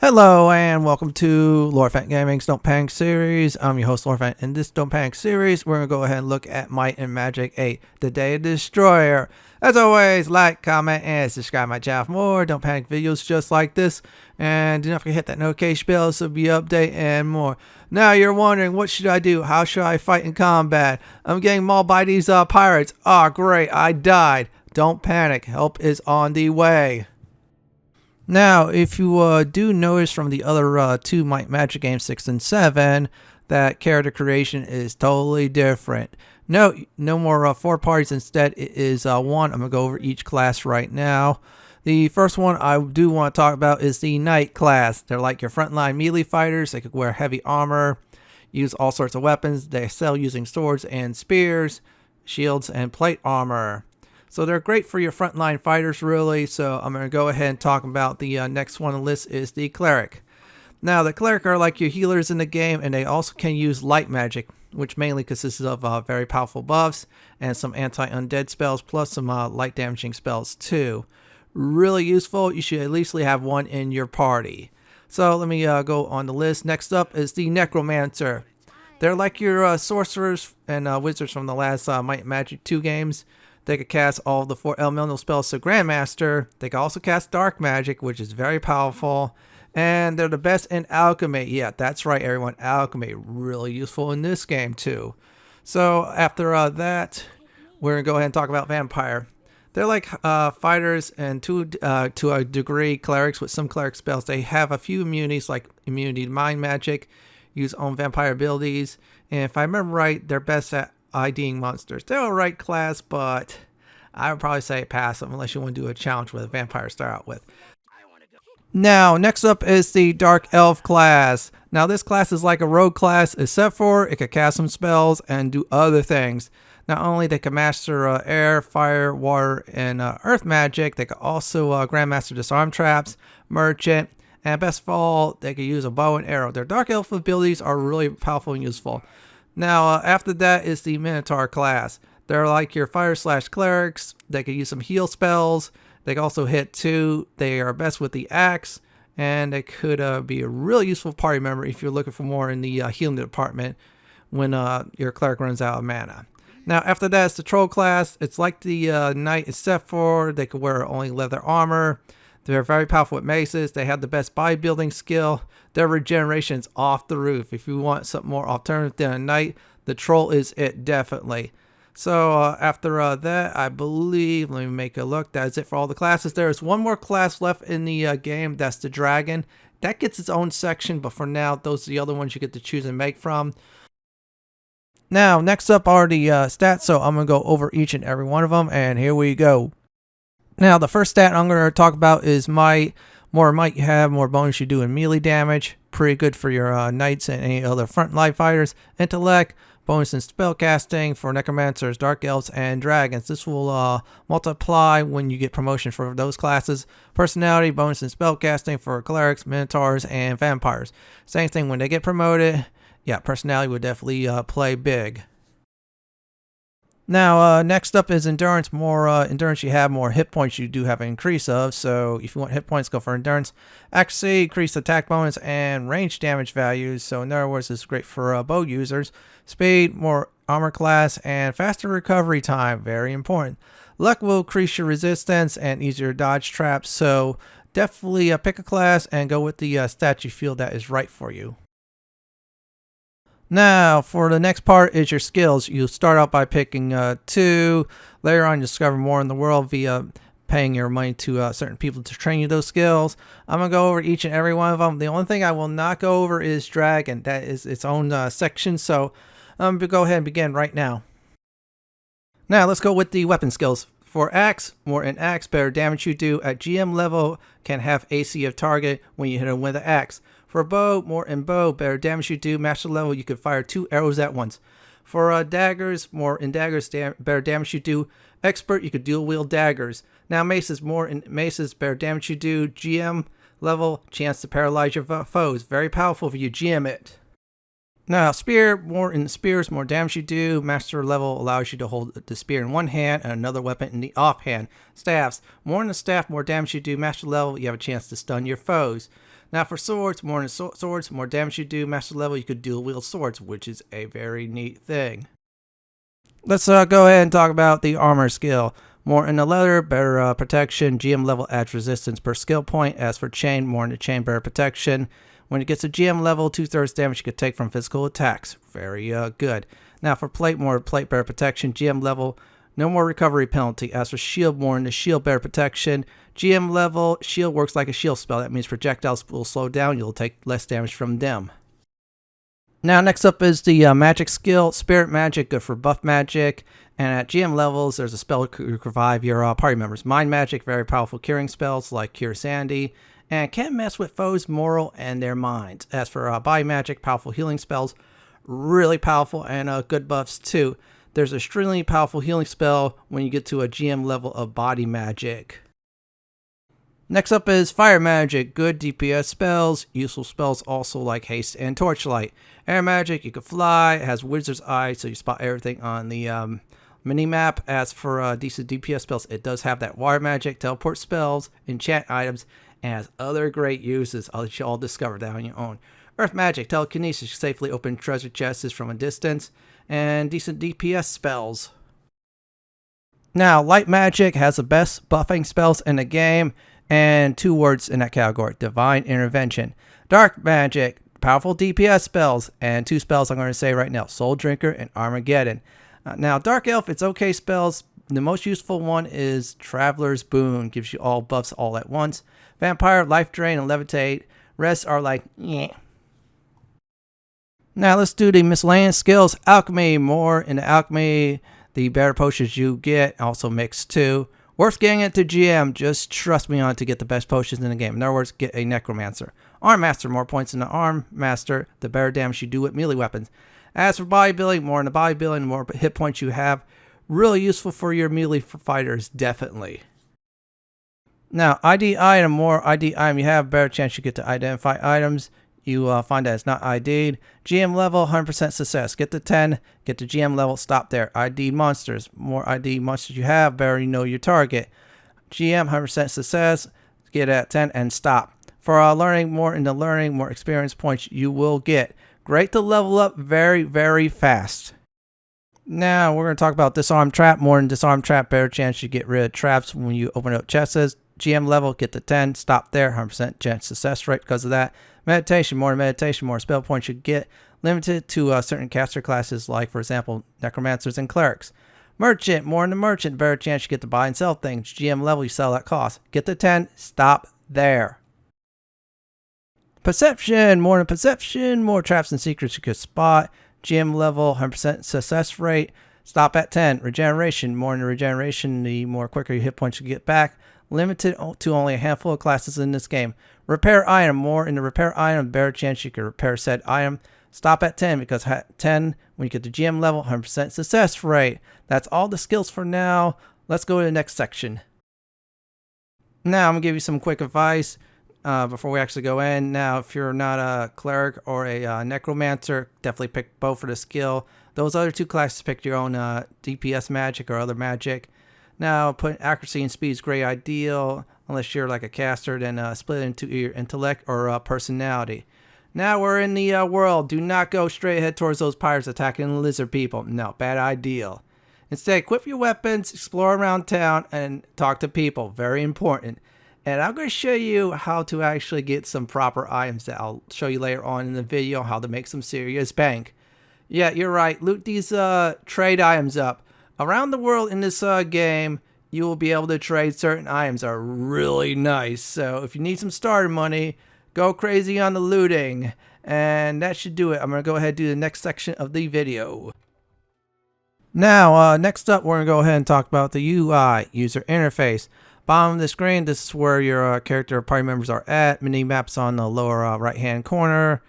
Hello and welcome to Fenton Gaming's Don't Panic series. I'm your host Fenton. In this Don't Panic series, we're going to go ahead and look at Might and Magic 8, the Day of the Destroyer. As always, like, comment, and subscribe my channel for more Don't Panic videos just like this. And do not forget to hit that notification bell so be update and more. Now you're wondering, what should I do? How should I fight in combat? I'm getting mauled by these pirates. Oh great, I died. Don't panic, help is on the way. Now, if you do notice from the other two Might Magic games, 6 and 7, that character creation is totally different. No more 4 parties. Instead, it is 1. I'm going to go over each class right now. The first one I do want to talk about is the Knight class. They're like your frontline melee fighters. They could wear heavy armor, use all sorts of weapons. They excel using swords and spears, shields, and plate armor. So they're great for your frontline fighters, really. So I'm going to go ahead and talk about the next one on the list is the Cleric. Now, the Cleric are like your healers in the game, and they also can use light magic, which mainly consists of very powerful buffs and some anti-undead spells, plus some light damaging spells too. Really useful. You should at least have one in your party. So let me go on the list. Next up is the Necromancer. They're like your sorcerers and wizards from the last Might Magic 2 games. They could cast all of the 4 elemental spells to Grandmaster. They can also cast Dark Magic, which is very powerful. And they're the best in Alchemy. Yeah, that's right, everyone. Alchemy, really useful in this game, too. So, after that, we're going to go ahead and talk about Vampire. They're like fighters and to a degree clerics with some cleric spells. They have a few immunities, like immunity to mind magic, use own vampire abilities. And if I remember right, they're best at IDing monsters. They're alright class, but I would probably say pass them unless you want to do a challenge with a vampire to start out with. Now, next up is the Dark Elf class. Now, this class is like a rogue class, except for it can cast some spells and do other things. Not only they can master air, fire, water, and earth magic, they can also grandmaster disarm traps, merchant, and best of all, they can use a bow and arrow. Their Dark Elf abilities are really powerful and useful. Now, after that is the Minotaur class. They're like your fire/clerics. They can use some heal spells. They can also hit 2. They are best with the axe. And they could be a really useful party member if you're looking for more in the healing department when your cleric runs out of mana. Now, after that is the Troll class. It's like the Knight, except for they can wear only leather armor. They're very powerful with maces. They have the best bodybuilding skill. Their regeneration's off the roof. If you want something more alternative than a Knight, the Troll is it, definitely. So after that, I believe, let me make a look. That is it for all the classes. There is one more class left in the game. That's the Dragon. That gets its own section, but for now, those are the other ones you get to choose and make from. Now, next up are the stats. So I'm going to go over each and every one of them, and here we go. Now, the first stat I'm going to talk about is Might. More might you have, more bonus you do in melee damage. Pretty good for your knights and any other frontline fighters. Intellect, bonus in spellcasting for necromancers, dark elves, and dragons. This will multiply when you get promotion for those classes. Personality, bonus in spellcasting for clerics, minotaurs, and vampires. Same thing when they get promoted. Yeah, personality would definitely play big. Now, next up is endurance. More endurance you have, more hit points you do have an increase of. So if you want hit points, go for endurance. Accuracy, increased attack bonus, and range damage values. So in other words, it's great for bow users. Speed, more armor class, and faster recovery time. Very important. Luck will increase your resistance and easier dodge traps. So definitely pick a class and go with the stat you feel that is right for you. Now, for the next part is your skills. You'll start out by picking 2. Later on, you'll discover more in the world via paying your money to certain people to train you those skills. I'm going to go over each and every one of them. The only thing I will not go over is Dragon. That is its own section, so I'm going to go ahead and begin right now. Now, let's go with the weapon skills. For Axe, more in Axe, better damage you do at GM level can have AC of target when you hit him with an Axe. For Bow, more in Bow, better damage you do, master level, you can fire 2 arrows at once. For Daggers, more in Daggers, better damage you do, Expert, you could dual wield daggers. Now Maces, more in Maces, better damage you do, GM level, chance to paralyze your foes. Very powerful if you GM it. Now, Spear, more in Spears, more damage you do. Master level allows you to hold the spear in one hand and another weapon in the offhand. Staffs, more in the staff, more damage you do. Master level, you have a chance to stun your foes. Now for swords, more than swords, more damage you do, master level, you could dual wield swords, which is a very neat thing. Let's go ahead and talk about the armor skill. More in the leather, better protection. GM level adds resistance per skill point. As for chain, more in the chain, better protection. When it gets to GM level, 2/3 damage you could take from physical attacks. Very good. Now for plate, more plate, better protection. GM level, no more recovery penalty. As for shield, more in the shield, better protection. GM level, shield works like a shield spell. That means projectiles will slow down. You'll take less damage from them. Now next up is the magic skill. Spirit magic, good for buff magic. And at GM levels, there's a spell that could revive your party members. Mind magic, very powerful curing spells like Cure Sandy. And can mess with foes' moral and their minds. As for body magic, powerful healing spells, really powerful and good buffs too. There's a extremely powerful healing spell when you get to a GM level of body magic. Next up is fire magic, good DPS spells, useful spells also like haste and torchlight. Air magic, you can fly, it has wizard's eye so you spot everything on the mini-map. As for decent DPS spells, it does have that water magic, teleport spells, enchant items, and has other great uses. I'll let you all discover that on your own. Earth magic, telekinesis, you safely open treasure chests from a distance, and decent DPS spells. Now, light magic has the best buffing spells in the game, and 2 words in that category, divine intervention. Dark magic, powerful DPS spells, and 2 spells I'm going to say right now, Soul Drinker and Armageddon. Now, Dark Elf, it's okay spells. The most useful one is Traveler's Boon, gives you all buffs all at once. Vampire, Life Drain, and Levitate. Rest are like, yeah. Now let's do the miscellaneous skills. Alchemy, more in the alchemy, the better potions you get, also mix too. Worth getting it to GM, just trust me on it to get the best potions in the game. In other words, get a Necromancer. Arm Master, more points in the Arm Master, the better damage you do with melee weapons. As for bodybuilding, more in the bodybuilding, the more hit points you have. Really useful for your melee fighters, definitely. Now, ID item, more ID item you have, better chance you get to identify items. You find that it's not ID'd. GM level, 100% success. Get to 10, get to GM level, stop there. ID monsters. More ID monsters you have, better you know your target. GM, 100% success. Get at 10 and stop. For learning, more into learning, more experience points you will get. Great to level up very, very fast. Now, we're going to talk about Disarm Trap. More than Disarm Trap, better chance you get rid of traps when you open up chests. GM level, get to 10, stop there. 100% chance success rate because of that. Meditation, more spell points you get. Limited to certain caster classes like, for example, Necromancers and Clerics. Merchant, more in the merchant, better chance you get to buy and sell things. GM level, you sell at cost. Get to 10, stop there. Perception, more in perception, more traps and secrets you could spot. GM level, 100% success rate. Stop at 10. Regeneration, more in the regeneration, the more quicker your hit points you get back. Limited to only a handful of classes in this game. Repair item, more in the repair item, better chance you can repair said item. Stop at 10 because 10, when you get to GM level, 100% success rate. That's all the skills for now. Let's go to the next section. Now, I'm going to give you some quick advice before we actually go in. Now, if you're not a cleric or a necromancer, definitely pick both for the skill. Those other 2 classes, pick your own DPS magic or other magic. Now, put accuracy and speed is great ideal. Unless you're like a caster, then split it into your intellect or personality. Now we're in the world. Do not go straight ahead towards those pirates attacking the lizard people. No, bad idea. Instead, equip your weapons, explore around town, and talk to people. Very important. And I'm going to show you how to actually get some proper items that I'll show you later on in the video, how to make some serious bank. Yeah, you're right. Loot these trade items up. Around the world in this game, you will be able to trade certain items that are really nice. So if you need some starter money, go crazy on the looting. And that should do it. I'm going to go ahead and do the next section of the video. Now, next up, we're going to go ahead and talk about the UI, user interface. Bottom of the screen, this is where your character or party members are at. Mini maps on the lower right-hand corner.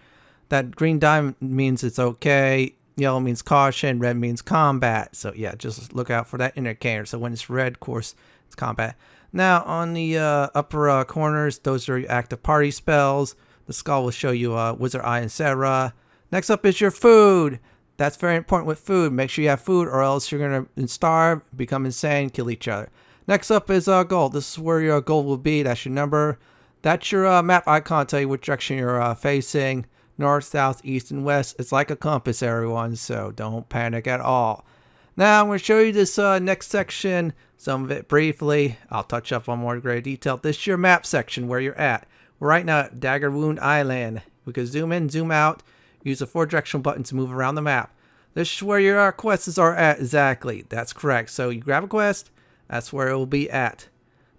That green diamond means it's okay. Yellow means caution, red means combat. So yeah, just look out for that indicator. So when it's red, of course, it's combat. Now on the upper corners, those are your active party spells. The skull will show you Wizard Eye, etc. Next up is your food. That's very important with food. Make sure you have food or else you're going to starve, become insane, kill each other. Next up is gold. This is where your gold will be. That's your number. That's your map icon, tell you which direction you're facing. North, south, east, and west. It's like a compass, everyone, so don't panic at all. Now I'm going to show you this next section, some of it briefly. I'll touch up on more great detail. This is your map section where you're at. We're right now at Dagger Wound Island. We can zoom in, zoom out, use the 4 directional buttons to move around the map. This is where your quests are at exactly. That's correct. So you grab a quest, that's where it will be at.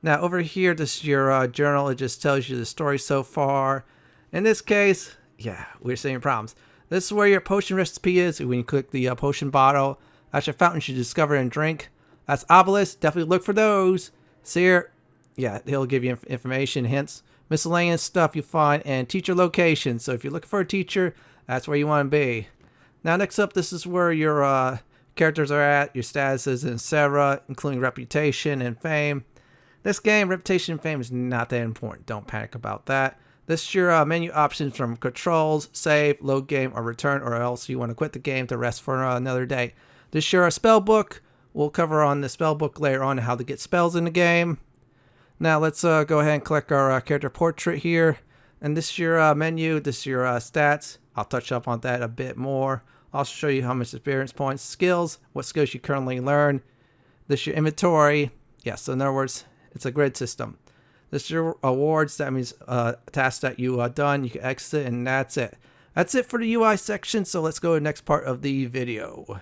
Now over here, this is your journal. It just tells you the story so far. In this case, yeah, we're seeing problems. This is where your potion recipe is. When you click the potion bottle, that's your fountain you discover and drink. That's obelisk. Definitely look for those. See here, yeah, he'll give you information, hints, miscellaneous stuff you find, and teacher location. So if you're looking for a teacher, that's where you want to be. Now next up, this is where your characters are at, your statuses, etc., including reputation and fame. This game, reputation and fame is not that important. Don't panic about that. This is your menu options from controls, save, load game, or return, or else you want to quit the game to rest for another day. This is your spell book. We'll cover on the spell book later on how to get spells in the game. Now let's go ahead and click our character portrait here. And this is your menu. This is your stats. I'll touch up on that a bit more. I'll also show you how much experience points, skills, what skills you currently learn. This is your inventory. Yes, so in other words, it's a grid system. This is your awards. That means tasks that you done. You can exit, and that's it. That's it for the UI section, so let's go to the next part of the video.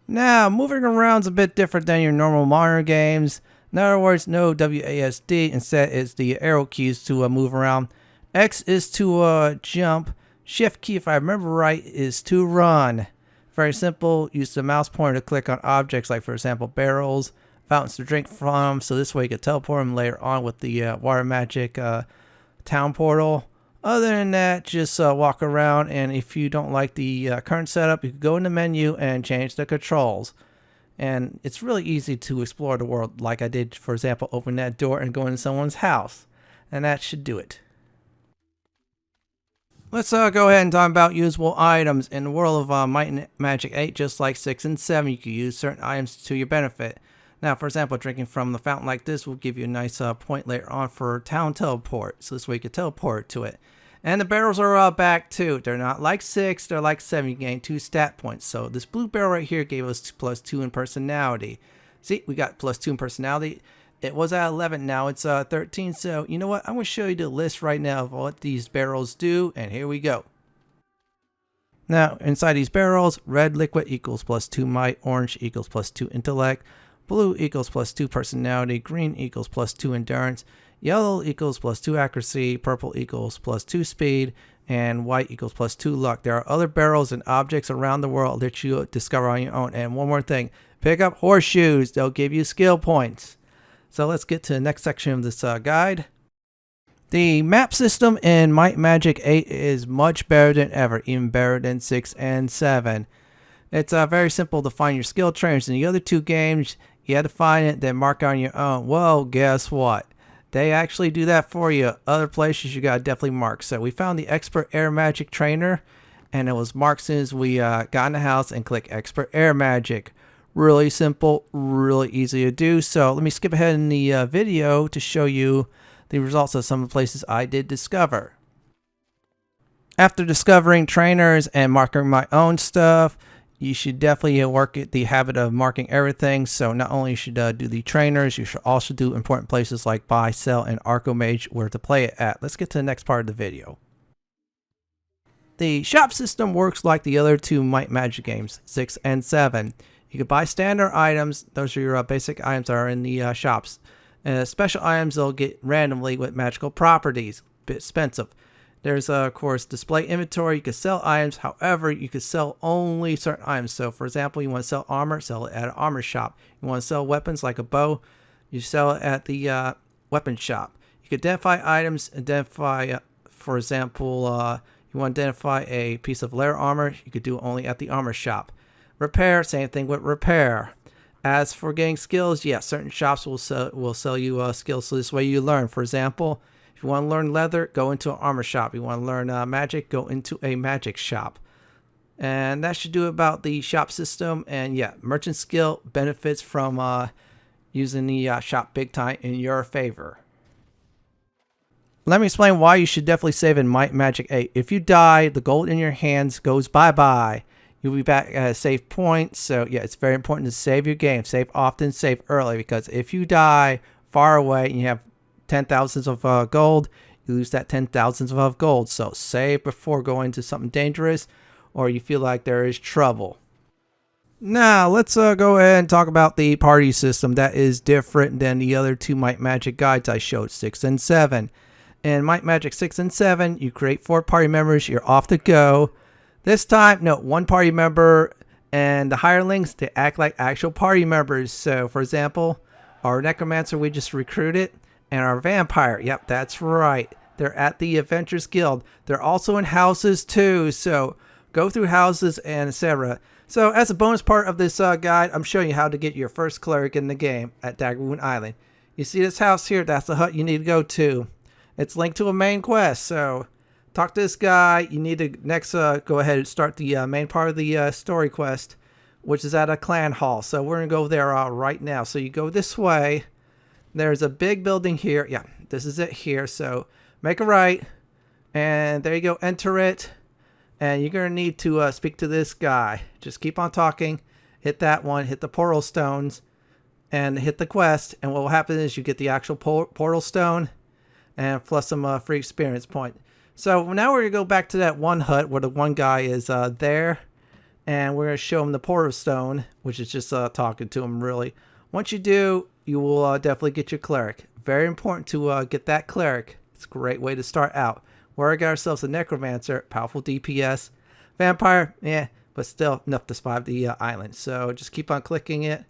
Now, moving around is a bit different than your normal monitor games. In other words, no WASD. Instead, it's the arrow keys to move around. X is to jump. Shift key, if I remember right, is to run. Very simple. Use the mouse pointer to click on objects like, for example, barrels, fountains to drink from, so this way you can teleport them later on with the water magic town portal. Other than that, just walk around, and if you don't like the current setup, you can go in the menu and change the controls. And it's really easy to explore the world, like I did, for example, open that door and go into someone's house. And that should do it. Let's go ahead and talk about usable items. In the world of Might and Magic 8, just like 6 and 7, you can use certain items to your benefit. Now, for example, drinking from the fountain like this will give you a nice point later on for town teleport. So this way you can teleport to it. And the barrels are back too. They're not like 6, they're like 7. You gain 2 stat points. So this blue barrel right here gave us +2 in personality. See, we got +2 in personality. It was at 11, now it's 13. So you know what? I'm going to show you the list right now of what these barrels do. And here we go. Now, inside these barrels, red liquid equals +2 might, orange equals +2 intellect, blue equals +2 personality, green equals +2 endurance, yellow equals +2 accuracy, purple equals +2 speed, and white equals +2 luck. There are other barrels and objects around the world that you discover on your own. And one more thing, pick up horseshoes. They'll give you skill points. So let's get to the next section of this guide. The map system in Might and Magic 8 is much better than ever, even better than 6 and 7. It's very simple to find your skill trainers. In the other 2 games, you had to find it, then mark it on your own. Well, guess what? They actually do that for you. Other places you gotta definitely mark. So we found the Expert Air Magic trainer, and it was marked as soon as we got in the house and click Expert Air Magic. Really simple, really easy to do. So let me skip ahead in the video to show you the results of some of the places I did discover. After discovering trainers and marking my own stuff, you should definitely work at the habit of marking everything. So not only should do the trainers, you should also do important places like buy, sell, and Arcomage where to play it at. Let's get to the next part of the video. The shop system works like the other 2 Might Magic games, 6 and 7. You can buy standard items. Those are your basic items that are in the shops. Special items they'll get randomly with magical properties. A bit expensive. There's of course display inventory. You can sell items. However, you can sell only certain items. So for example, you want to sell armor, sell it at an armor shop. You want to sell weapons like a bow, you sell it at the weapon shop. You can identify items. For example, you want to identify a piece of layer armor. You could do it only at the armor shop. Repair, same thing with repair. As for getting skills, yes, certain shops will sell you skills, so this way you learn. For example, if you want to learn leather, go into an armor shop. You want to learn magic, go into a magic shop. And that should do about the shop system. And yeah, merchant skill benefits from using the shop big time in your favor. Let me explain why you should definitely save in Might and Magic 8. If you die, the gold in your hands goes bye-bye. You'll be back at a safe point. So yeah, it's very important to save your game. Save often, save early. Because if you die far away and you have 10,000s of gold, you lose that 10,000s of gold. So save before going to something dangerous or you feel like there is trouble. Now, let's go ahead and talk about the party system that is different than the other two Might Magic guides I showed, 6 and 7. In Might Magic 6 and 7, you create 4 party members, you're off to go. This time, no, 1 party member and the hirelings, they act like actual party members. So, for example, our Necromancer we just recruited and our Vampire, yep, that's right. They're at the Adventurers Guild. They're also in houses too, so go through houses and etc. So, as a bonus part of this guide, I'm showing you how to get your first cleric in the game at Dagger Wound Island. You see this house here? That's the hut you need to go to. It's linked to a main quest, so talk to this guy. You need to next go ahead and start the main part of the story quest, which is at a clan hall. So we're going to go there right now. So you go this way. There's a big building here. Yeah, this is it here. So make a right, and there you go. Enter it, and you're going to need to speak to this guy. Just keep on talking. Hit that one. Hit the portal stones, and hit the quest. And what will happen is you get the actual portal stone, and plus some free experience point. So now we're going to go back to that one hut where the one guy is there. And we're going to show him the portal stone, which is just talking to him really. Once you do, you will definitely get your cleric. Very important to get that cleric. It's a great way to start out. We got ourselves a Necromancer, powerful DPS. Vampire, yeah, but still enough to survive the island. So just keep on clicking it.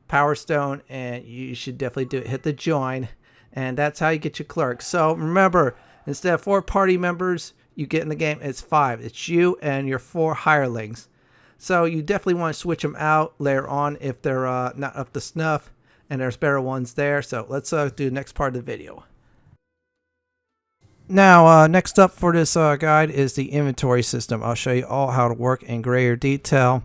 Power stone, and you should definitely do it. Hit the join. And that's how you get your cleric. So remember, instead of 4 party members you get in the game, it's 5. It's you and your 4 hirelings. So you definitely want to switch them out later on if they're not up to snuff. And there's better ones there. So let's do the next part of the video. Now, next up for this guide is the inventory system. I'll show you all how to work in greater detail.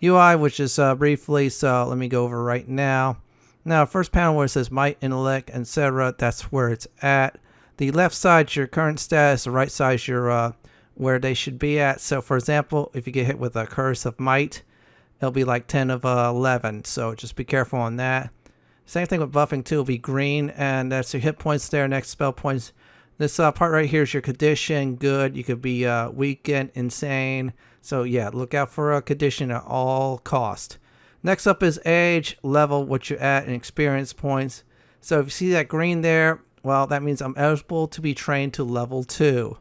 UI, which is briefly, so let me go over right now. Now, first panel where it says Might, Intellect, etc., that's where it's at. The left side is your current status, the right side is your where they should be at. So, for example, if you get hit with a Curse of Might, it'll be like 10 of 11. So just be careful on that. Same thing with buffing too. It'll be green, and that's your hit points there. Next spell points. This part right here is your condition. Good. You could be weakened, insane. So yeah, look out for a condition at all cost. Next up is age, level, what you're at, and experience points. So if you see that green there, well, that means I'm eligible to be trained to level 2.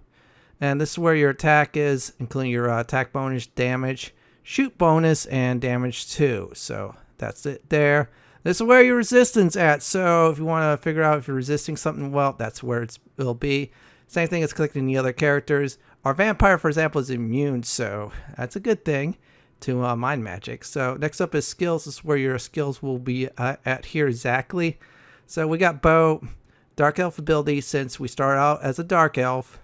And this is where your attack is, including your attack bonus, damage, shoot bonus, and damage too. So that's it there. This is where your resistance at. So if you want to figure out if you're resisting something, well, that's where it'll be. Same thing as clicking the other characters. Our vampire, for example, is immune, so that's a good thing to mind magic. So next up is skills. This is where your skills will be at here exactly. So we got bow, dark elf ability since we start out as a dark elf,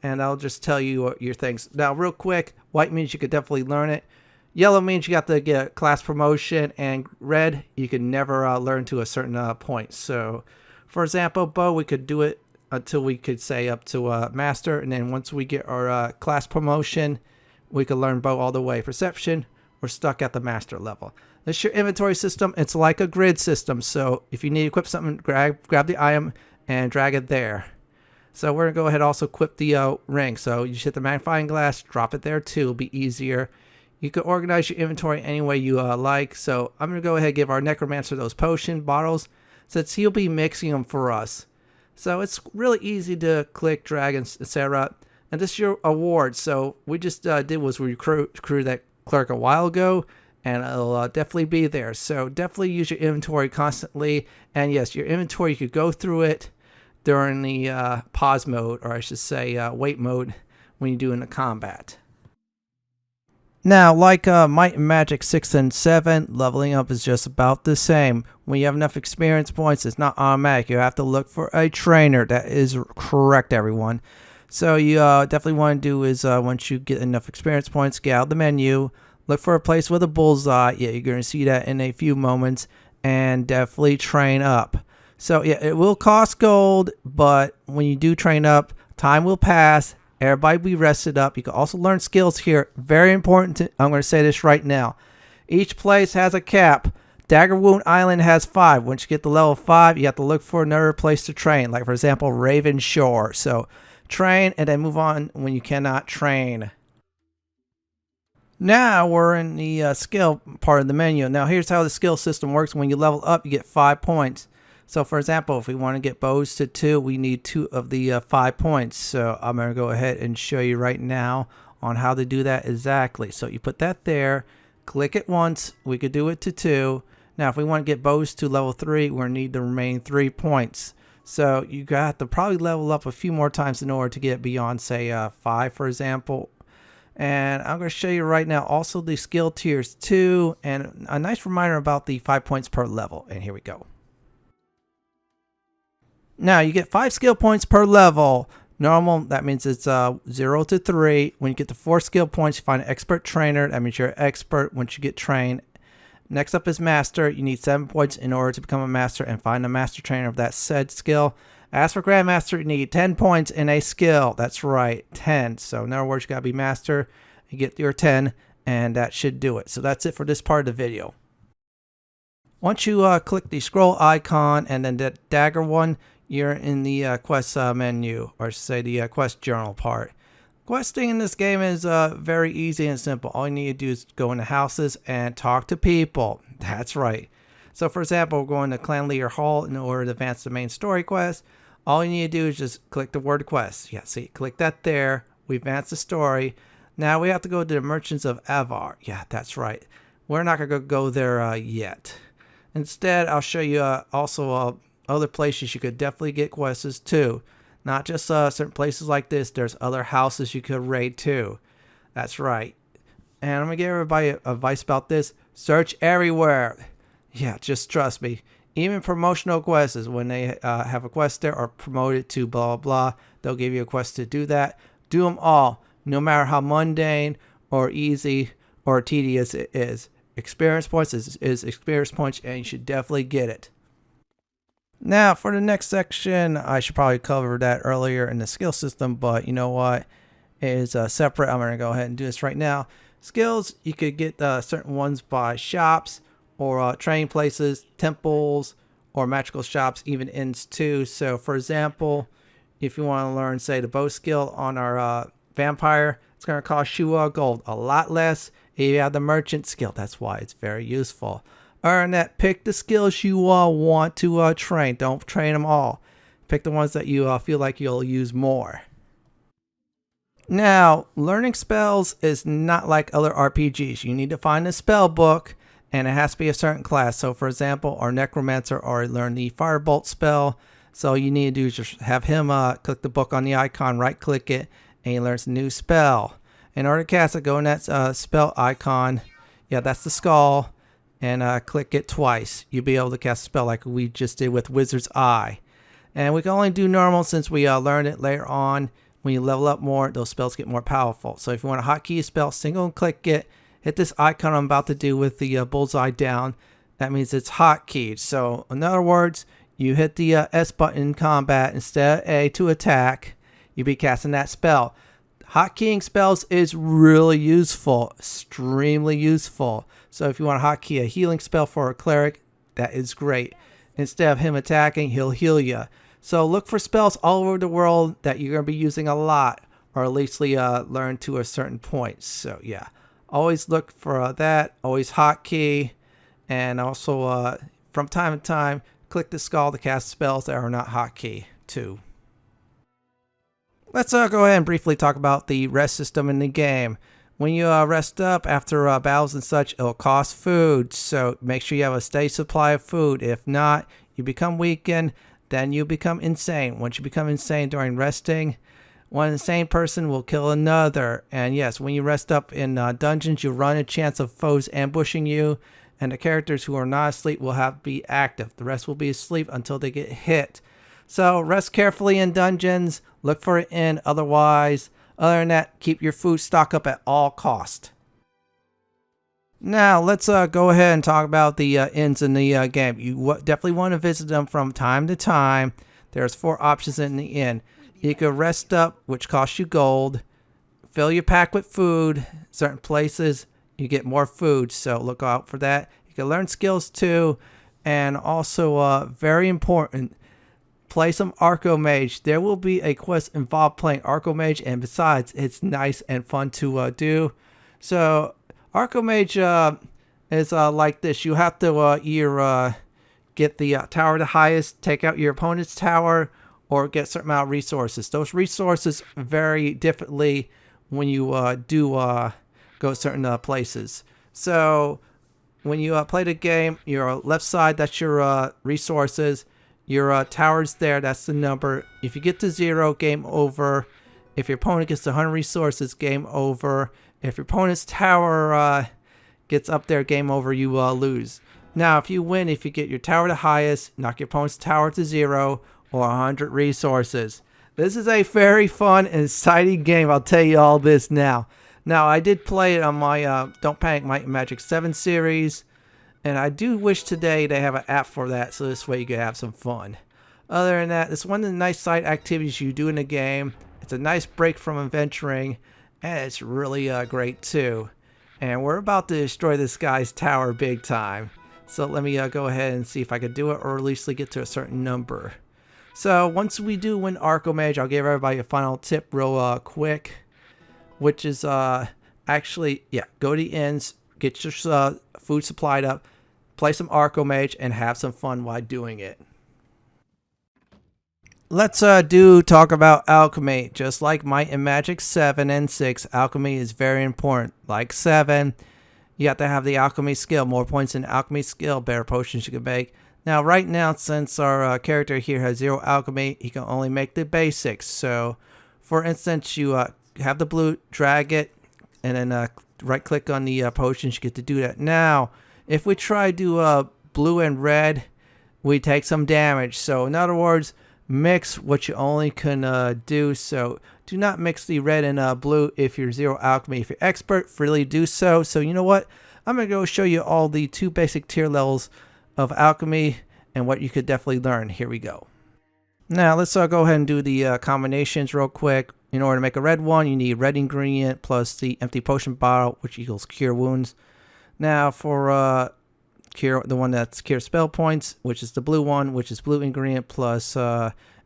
and I'll just tell you your things. Now real quick, white means you could definitely learn it. Yellow means you got to get a class promotion, and red you can never learn to a certain point. So for example, bow, we could do it until we could say up to master, and then once we get our class promotion, we could learn bow all the way. Perception, we're stuck at the master level. This is your inventory system. It's like a grid system, so if you need to equip something, grab the item and drag it there. So we're going to go ahead and also equip the ring. So you just hit the magnifying glass, drop it there too. It'll be easier. You can organize your inventory any way you like. So I'm going to go ahead and give our Necromancer those potion bottles, since he'll be mixing them for us. So it's really easy to click, drag, etc. And this is your award. So we just did was we recruited that cleric a while ago, and it'll definitely be there. So definitely use your inventory constantly. And yes, your inventory, you could go through it during the pause mode, or I should say wait mode, when you're doing the combat. Now, like Might and Magic 6 and 7, leveling up is just about the same. When you have enough experience points, it's not automatic. You have to look for a trainer. That is correct, everyone. So you definitely want to do is once you get enough experience points, get out the menu, look for a place with a bullseye. Yeah, you're going to see that in a few moments, and definitely train up. So yeah, it will cost gold, but when you do train up, time will pass. Everybody will be rested up. You can also learn skills here. Very important. I'm going to say this right now. Each place has a cap. Dagger Wound Island has 5. Once you get to level 5, you have to look for another place to train. Like, for example, Raven Shore. So train and then move on when you cannot train. Now we're in the skill part of the menu. Now here's how the skill system works. When you level up, you get 5 points. So for example, if we want to get bows to 2, we need 2 of the 5 points. So I'm going to go ahead and show you right now on how to do that exactly. So you put that there, click it once, we could do it to 2. Now if we want to get bows to level 3, we're going to need the remaining 3 points. So you got to probably level up a few more times in order to get beyond, say, 5, for example. And I'm going to show you right now also the skill tiers 2 and a nice reminder about the 5 points per level. And here we go. Now you get 5 skill points per level. Normal, that means it's 0 to 3. When you get to 4 skill points, you find an expert trainer. That means you're an expert once you get trained. Next up is master. You need 7 points in order to become a master and find a master trainer of that said skill. As for grandmaster, you need 10 points in a skill. That's right, 10. So in other words, you got to be master. You get your 10 and that should do it. So that's it for this part of the video. Once you click the scroll icon and then the dagger one, you're in the quest menu, or say the quest journal part. Questing in this game is very easy and simple. All you need to do is go into houses and talk to people. That's right. So for example, we're going to Clan Leader Hall in order to advance the main story quest. All you need to do is just click the word quest. Yeah, see, click that there. We advance the story. Now we have to go to the Merchants of Avar. Yeah, that's right. We're not going to go there yet. Instead, I'll show you also other places you could definitely get quests too. Not just certain places like this. There's other houses you could raid too. That's right. And I'm going to give everybody advice about this. Search everywhere. Yeah, just trust me. Even promotional quests, when they have a quest there or promoted to blah, blah, blah, they'll give you a quest to do that. Do them all, no matter how mundane or easy or tedious it is. Experience points is experience points, and you should definitely get it. Now, for the next section, I should probably cover that earlier in the skill system, but you know what? It is separate. I'm going to go ahead and do this right now. Skills, you could get certain ones by shops or training places, temples, or magical shops, even inns too. So, for example, if you want to learn, say, the bow skill on our vampire, it's going to cost you gold, a lot less if you have the merchant skill. That's why it's very useful. Other than that, pick the skills you want to train. Don't train them all. Pick the ones that you feel like you'll use more. Now, learning spells is not like other RPGs. You need to find a spell book, and it has to be a certain class. So, for example, our Necromancer already learned the Firebolt spell. So you need to do is just have him click the book on the icon, right-click it, and he learns a new spell. In order to cast it, go in that spell icon. Yeah, that's the skull. And click it twice. You'll be able to cast a spell like we just did with Wizard's Eye. And we can only do normal since we learned it later on. When you level up more, those spells get more powerful. So if you want a hotkey spell, single and click it. Hit this icon I'm about to do with the bullseye down. That means it's hotkeyed. So in other words, you hit the S button in combat instead of A to attack. You'll be casting that spell. Hotkeying spells is really useful, extremely useful. So if you want to hotkey a healing spell for a cleric, that is great. Instead of him attacking, he'll heal you. So look for spells all over the world that you're going to be using a lot, or at least learn to a certain point. So yeah, always look for that, always hotkey, and also from time to time, click the skull to cast spells that are not hotkey too. Let's go ahead and briefly talk about the rest system in the game. When you rest up after battles and such, it'll cost food. So make sure you have a steady supply of food. If not, you become weakened, then you become insane. Once you become insane during resting, one insane person will kill another. And yes, when you rest up in dungeons, you run a chance of foes ambushing you. And the characters who are not asleep will have to be active. The rest will be asleep until they get hit. So rest carefully in dungeons. Look for an inn otherwise. Other than that, keep your food stock up at all cost. Now let's go ahead and talk about the inns in the game. You definitely want to visit them from time to time. There's 4 options in the inn. You can rest up, which costs you gold. Fill your pack with food. Certain places you get more food, so look out for that. You can learn skills too, and also very important, play some Arcomage. There will be a quest involved playing Arcomage, and besides, it's nice and fun to do. So Arcomage is like this. You have to either get the tower the highest, take out your opponent's tower, or get a certain amount of resources. Those resources vary differently when you go certain places. So when you play the game, your left side, that's your resources. Your tower's there, that's the number. If you get to 0, game over. If your opponent gets to 100 resources, game over. If your opponent's tower gets up there, game over, you lose. Now, if you win, if you get your tower the highest, knock your opponent's tower to 0 or 100 resources. This is a very fun and exciting game, I'll tell you all this now. Now, I did play it on my Don't Panic Might and Magic 7 series, and I do wish today they have an app for that, so this way you can have some fun. Other than that, it's one of the nice side activities you do in the game. It's a nice break from adventuring, and it's really great too. And we're about to destroy this guy's tower big time. So let me go ahead and see if I can do it, or at least get to a certain number. So once we do win Arcomage, I'll give everybody a final tip real quick. Which is actually, yeah, go to the inns, get your food supplied up, play some Arcomage, and have some fun while doing it. Let's talk about Alchemy. Just like Might and Magic 7 and 6, Alchemy is very important. Like 7, you have to have the Alchemy skill. More points in Alchemy skill, better potions you can make. Now, right now, since our character here has 0 Alchemy, he can only make the basics. So, for instance, you have the blue, drag it, and then right click on the potions, you get to do that. Now, if we try to do blue and red, we take some damage. So, in other words, mix what you only can do. So do not mix the red and blue if you're 0 Alchemy. If you're expert, freely do so. So you know what? I'm going to go show you all the 2 basic tier levels of Alchemy and what you could definitely learn. Here we go. Now let's go ahead and do the combinations real quick. In order to make a red one, you need red ingredient plus the empty potion bottle, which equals cure wounds. Now for cure, the one that's cure spell points, which is the blue one, which is blue ingredient plus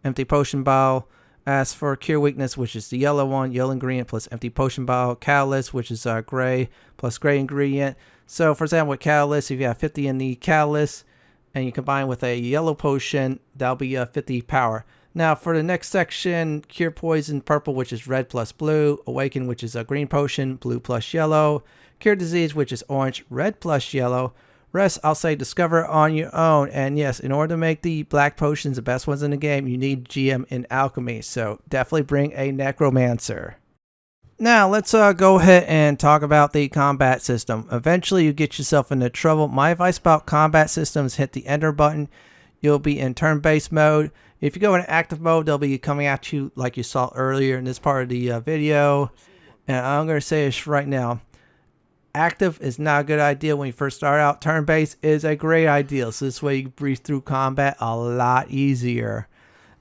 empty potion bottle. As for cure weakness, which is the yellow one, yellow ingredient plus empty potion bottle. Catalyst, which is gray plus gray ingredient. So for example, with catalyst, if you have 50 in the catalyst and you combine with a yellow potion, that'll be 50 power. Now for the next section, cure poison, purple, which is red plus blue. Awaken, which is a green potion, blue plus yellow. Cure disease, which is orange, red plus yellow. Rest, I'll say discover on your own. And yes, in order to make the black potions the best ones in the game, you need GM in Alchemy. So definitely bring a Necromancer. Now let's go ahead and talk about the combat system. Eventually you get yourself into trouble. My advice about combat systems, hit the enter button. You'll be in turn-based mode. If you go in active mode, they'll be coming at you like you saw earlier in this part of the video. And I'm going to say this right now. Active is not a good idea when you first start out. Turn-based is a great idea. So this way you can breeze through combat a lot easier.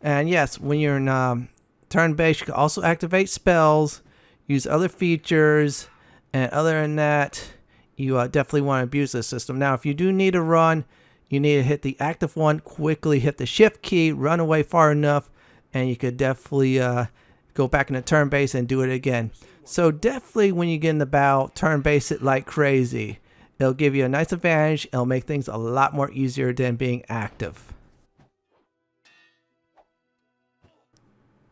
And yes, when you're in turn-based, you can also activate spells, use other features, and other than that, you definitely want to abuse this system. Now, if you do need to run, you need to hit the active one, quickly hit the shift key, run away far enough, and you could definitely go back into turn-based and do it again. So definitely when you get in the battle, turn-based it like crazy. It'll give you a nice advantage. It'll make things a lot more easier than being active.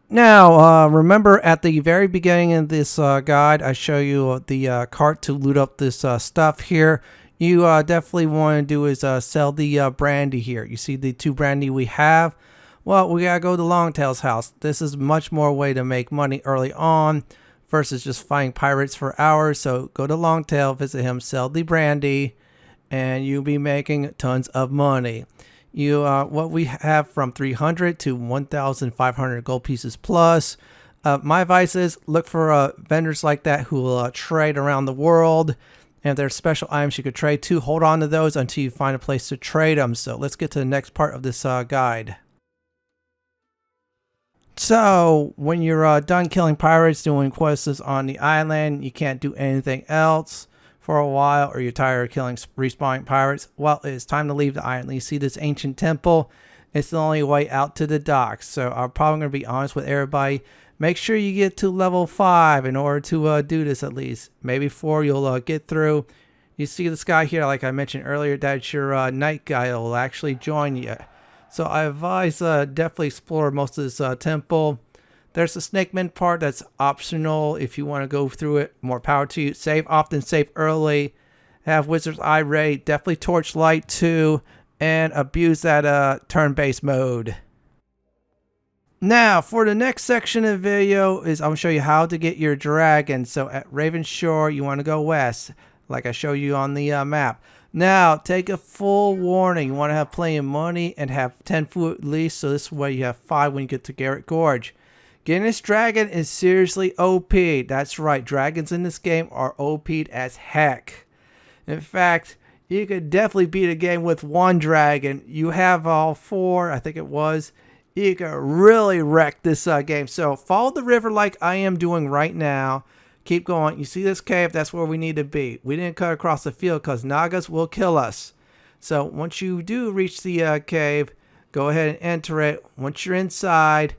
Now, remember at the very beginning of this guide, I show you the cart to loot up this stuff here. You definitely want to do is sell the brandy here. You see the 2 brandy we have? Well, we gotta go to Longtail's house. This is much more way to make money early on versus just fighting pirates for hours. So go to Longtail, visit him, sell the brandy, and you'll be making tons of money. You what we have from 300 to 1,500 gold pieces plus. My advice is look for vendors like that who will trade around the world, And if there's special items you could trade too, hold on to those until you find a place to trade them. So let's get to the next part of this guide. So when you're done killing pirates, doing quests on the island, you can't do anything else for a while, or you're tired of killing respawning pirates, well, it's time to leave the island. You see this ancient temple? It's the only way out to the docks. So I'm probably going to be honest with everybody. Make sure you get to level 5 in order to do this at least. Maybe 4 you'll get through. You see this guy here, like I mentioned earlier, that's your knight guy that will actually join you. So I advise definitely explore most of this temple. There's the snakeman part that's optional if you want to go through it. More power to you. Save often, save early. Have Wizard's Eye ready. Definitely Torchlight too. And abuse that turn-based mode. Now, for the next section of the video is I'm going to show you how to get your dragon. So at Raven Shore, you want to go west, like I show you on the map. Now, take a full warning. You want to have plenty of money and have 10 food at least. So this way you have 5 when you get to Garrett Gorge. Getting this dragon is seriously OP'd. That's right, dragons in this game are OP'd as heck. In fact, you could definitely beat a game with 1 dragon. You have all 4, I think it was. You can really wreck this game. So follow the river like I am doing right now. Keep going. You see this cave? That's where we need to be. We didn't cut across the field because Nagas will kill us. So once you do reach the cave, go ahead and enter it. Once you're inside,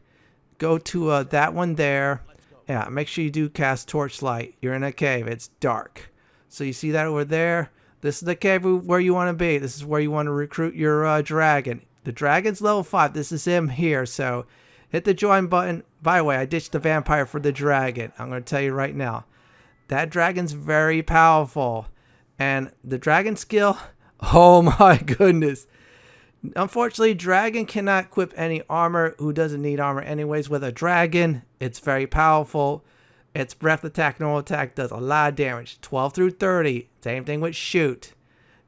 go to that one there. Yeah, make sure you do cast Torchlight. You're in a cave. It's dark. So you see that over there? This is the cave where you want to be. This is where you want to recruit your dragon. The dragon's level 5. This is him here. So hit the join button. By the way, I ditched the vampire for the dragon. I'm going to tell you right now. That dragon's very powerful. And the dragon skill, oh my goodness. Unfortunately, dragon cannot equip any armor. Who doesn't need armor anyways? With a dragon, it's very powerful. Its breath attack, normal attack does a lot of damage. 12 through 30. Same thing with shoot.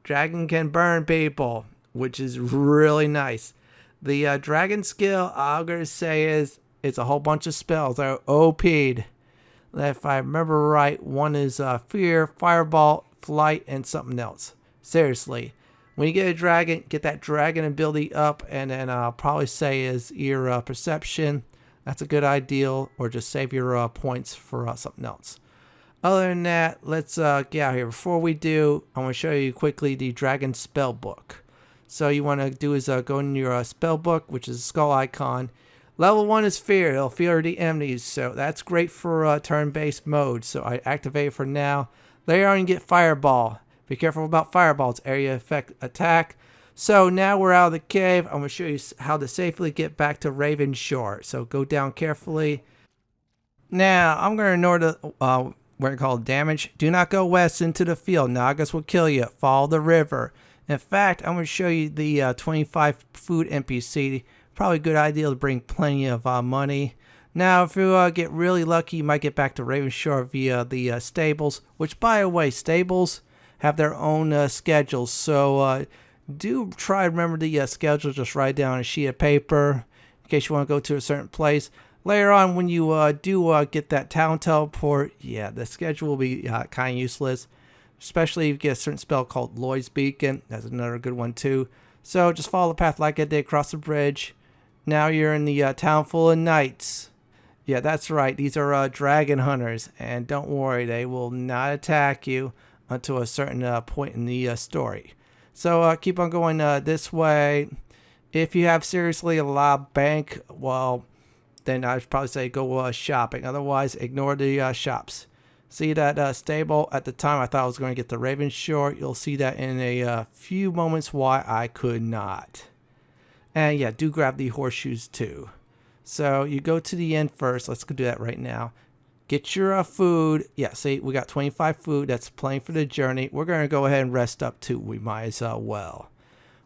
Dragon can burn people, which is really nice. The dragon skill, I'm going to say is, it's a whole bunch of spells that are OP'd. If I remember right, one is Fear, Fireball, Flight, and something else. Seriously. When you get a dragon, get that dragon ability up, and then I'll probably say is your Perception. That's a good ideal, or just save your points for something else. Other than that, let's get out here. Before we do, I want to show you quickly the dragon spell book. So you want to do is go in your spell book, which is a skull icon. Level 1 is Fear. It'll fear the enemies, so that's great for turn-based mode. So I activate it for now. Later on, you get Fireball. Be careful about Fireballs. Area effect attack. So now we're out of the cave. I'm going to show you how to safely get back to Raven Shore. So go down carefully. Now, I'm going to ignore the what are called damage. Do not go west into the field. Nagas will kill you. Follow the river. In fact, I'm going to show you the 25 food NPC. Probably a good idea to bring plenty of money. Now, if you get really lucky, you might get back to Raven Shore via the stables. Which, by the way, stables have their own schedules. So do try to remember the schedule. Just write down on a sheet of paper in case you want to go to a certain place. Later on, when you do get that town teleport, yeah, the schedule will be kind of useless. Especially if you get a certain spell called Lloyd's Beacon. That's another good one too. So just follow the path like I did across the bridge. Now you're in the town full of knights. Yeah, that's right. These are dragon hunters. And don't worry, they will not attack you until a certain point in the story. So keep on going this way. If you have seriously a lot of bank, well, then I'd probably say go shopping. Otherwise, ignore the shops. See that stable? At the time, I thought I was going to get the Raven Shore. You'll see that in a few moments why I could not. And yeah, do grab the horseshoes too. So you go to the inn first. Let's go do that right now. Get your food. Yeah, see, we got 25 food. That's plenty for the journey. We're going to go ahead and rest up too. We might as well.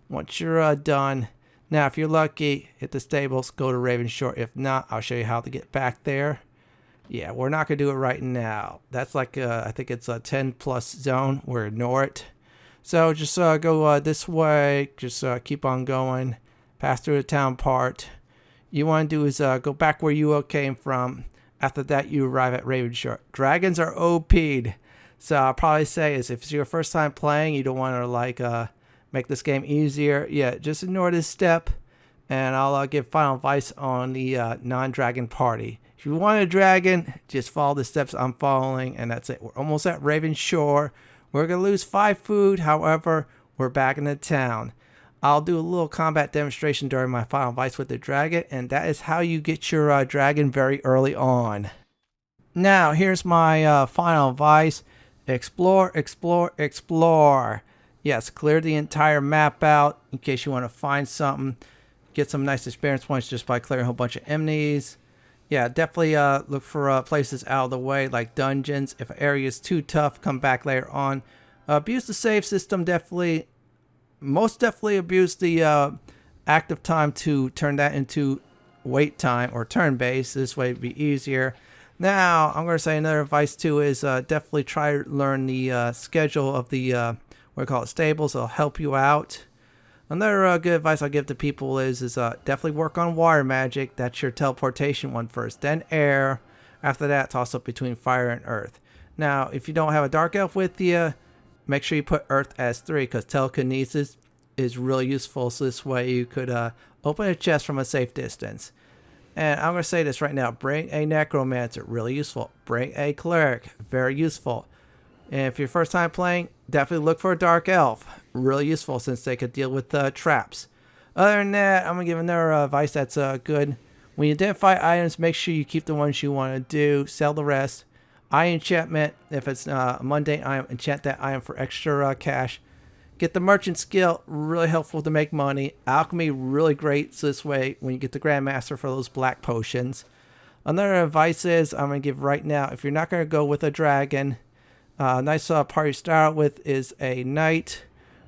Once you're done. Now, if you're lucky, hit the stables. Go to Raven Shore. If not, I'll show you how to get back there. Yeah, we're not going to do it right now. That's like, I think it's a 10 plus zone. We'll ignore it. So just go this way. Just keep on going. Pass through the town part. You want to do is go back where you came from. After that, you arrive at Raven Shore. Dragons are OP'd. So I'll probably say is if it's your first time playing, you don't want to like make this game easier. Yeah, just ignore this step, and I'll give final advice on the non-dragon party. If you want a dragon, just follow the steps I'm following, and that's it. We're almost at Raven Shore. We're gonna lose 5 food, however, we're back in the town. I'll do a little combat demonstration during my final advice with the dragon, and that is how you get your dragon very early on. Now, here's my final advice. Explore, explore, explore. Yes, clear the entire map out in case you want to find something. Get some nice experience points just by clearing a whole bunch of enemies. Yeah, definitely look for places out of the way like dungeons. If an area is too tough, come back later on. Abuse the save system, definitely. Most definitely abuse the active time to turn that into wait time or turn based. This way it'd be easier. Now, I'm going to say another advice too is definitely try to learn the schedule of the, what we call it, stables. It'll help you out. Another good advice I'll give to people is definitely work on water magic. That's your teleportation one first. Then air. After that, toss up between fire and earth. Now, if you don't have a dark elf with you, make sure you put earth as 3 because telekinesis is really useful. So this way you could open a chest from a safe distance. And I'm going to say this right now. Bring a necromancer. Really useful. Bring a cleric. Very useful. And if you're first time playing, definitely look for a dark elf. Really useful since they could deal with traps. Other than that, I'm going to give another advice that's good. When you identify items, make sure you keep the ones you want to do. Sell the rest. Eye enchantment. If it's a mundane item, enchant that item for extra cash. Get the merchant skill, really helpful to make money. Alchemy, really great. So this way, when you get the Grandmaster for those black potions. Another advice is, I'm going to give right now, if you're not going to go with a dragon, nice party to start with is a knight,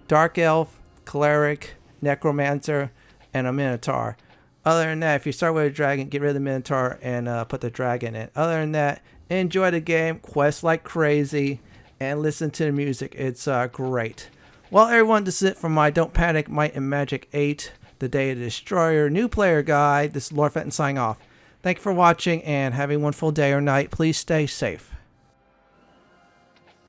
dark elf, cleric, necromancer, and a minotaur. Other than that, if you start with a dragon, get rid of the minotaur and put the dragon in. Other than that, enjoy the game, quest like crazy, and listen to the music. It's great. Well, everyone, this is it from my Don't Panic, Might and Magic 8, The Day of the Destroyer, new player guide. This is Lord Fenton signing off. Thank you for watching, and have a wonderful day or night. Please stay safe.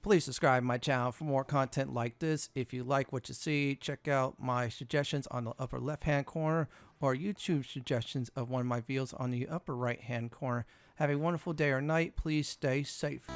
Please subscribe to my channel for more content like this. If you like what you see, check out my suggestions on the upper left-hand corner or YouTube suggestions of one of my videos on the upper right-hand corner. Have a wonderful day or night. Please stay safe.